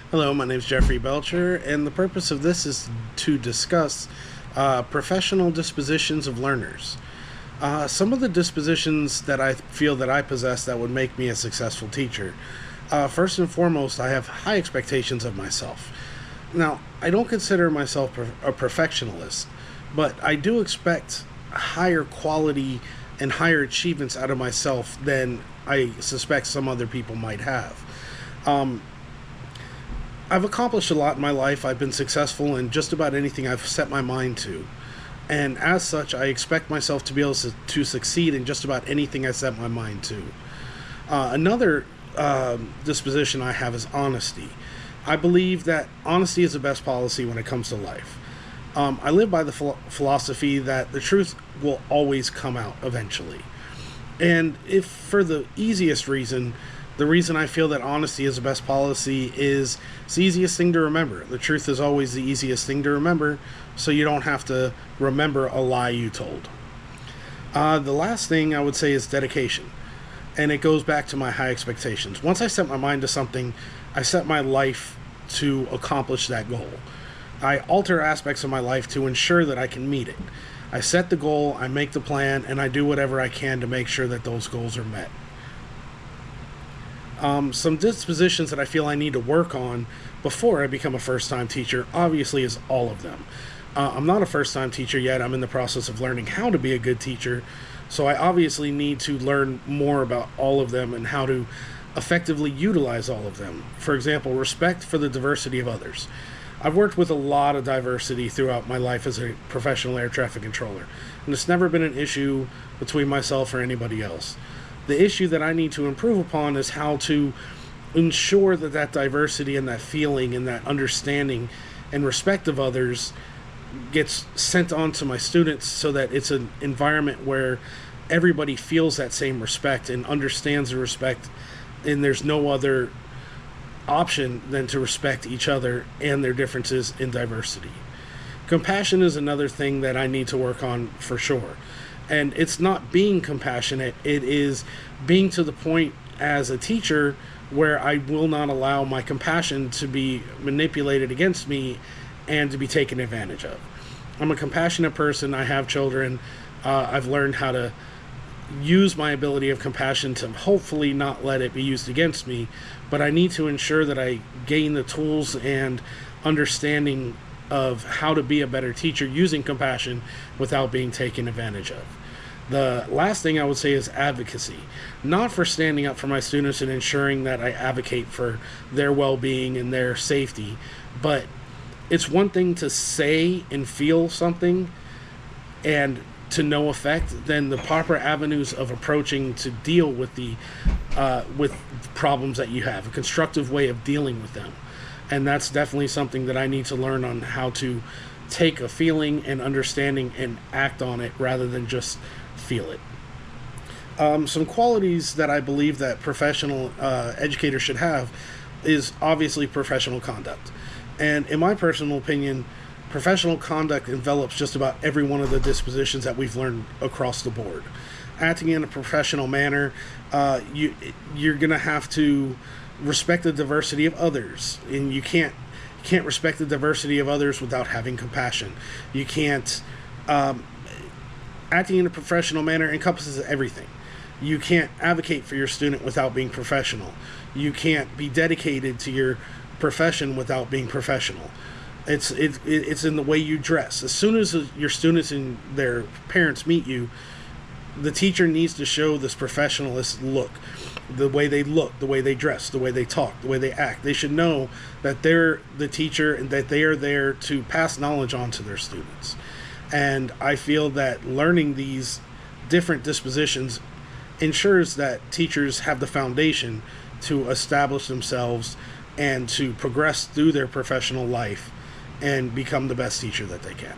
Hello, my name is Jeffrey Belcher, and the purpose of this is to discuss professional dispositions of learners. Some of the dispositions that I feel that I possess that would make me a successful teacher. First and foremost, I have high expectations of myself. Now, I don't consider myself a perfectionist, but I do expect higher quality and higher achievements out of myself than I suspect some other people might have. Um, I've accomplished a lot in my life. I've been successful in just about anything I've set my mind to. And as such, I expect myself to be able to succeed in just about anything I set my mind to. Another disposition I have is honesty. I believe that honesty is the best policy when it comes to life. I live by the philosophy that the truth will always come out eventually. And if for the easiest reason, the reason I feel that honesty is the best policy is it's the easiest thing to remember. The truth is always the easiest thing to remember, so you don't have to remember a lie you told. The last thing I would say is dedication, and it goes back to my high expectations. Once I set my mind to something, I set my life to accomplish that goal. I alter aspects of my life to ensure that I can meet it. I set the goal, I make the plan, and I do whatever I can to make sure that those goals are met. Some dispositions that I feel I need to work on before I become a first-time teacher, obviously, is all of them. I'm not a first-time teacher yet. I'm in the process of learning how to be a good teacher, so I obviously need to learn more about all of them and how to effectively utilize all of them. For example, respect for the diversity of others. I've worked with a lot of diversity throughout my life as a professional air traffic controller, and it's never been an issue between myself or anybody else. The issue that I need to improve upon is how to ensure that that diversity and that feeling and that understanding and respect of others gets sent on to my students so that it's an environment where everybody feels that same respect and understands the respect, and there's no other option than to respect each other and their differences in diversity. Compassion is another thing that I need to work on for sure. And it's not being compassionate, it is being to the point as a teacher where I will not allow my compassion to be manipulated against me and to be taken advantage of. I'm a compassionate person, I have children, I've learned how to use my ability of compassion to hopefully not let it be used against me, but I need to ensure that I gain the tools and understanding of how to be a better teacher using compassion without being taken advantage of. The last thing I would say is advocacy. Not for standing up for my students and ensuring that I advocate for their well-being and their safety, but it's one thing to say and feel something and to no effect, then the proper avenues of approaching to deal with the with problems that you have, a constructive way of dealing with them. And that's definitely something that I need to learn on how to take a feeling and understanding and act on it rather than just feel it. Some qualities that I believe that professional educators should have is obviously professional conduct. And in my personal opinion, professional conduct envelops just about every one of the dispositions that we've learned across the board. Acting in a professional manner, you're going to have to respect the diversity of others, and you can't respect the diversity of others without having compassion. You can't acting in a professional manner encompasses everything. You can't advocate for your student without being professional. You can't be dedicated to your profession without being professional. It's in the way you dress. As soon as your students and their parents meet you, the teacher needs to show this professionalist look. The way they look, the way they dress, the way they talk, the way they act. They should know that they're the teacher and that they are there to pass knowledge on to their students. And I feel that learning these different dispositions ensures that teachers have the foundation to establish themselves and to progress through their professional life and become the best teacher that they can.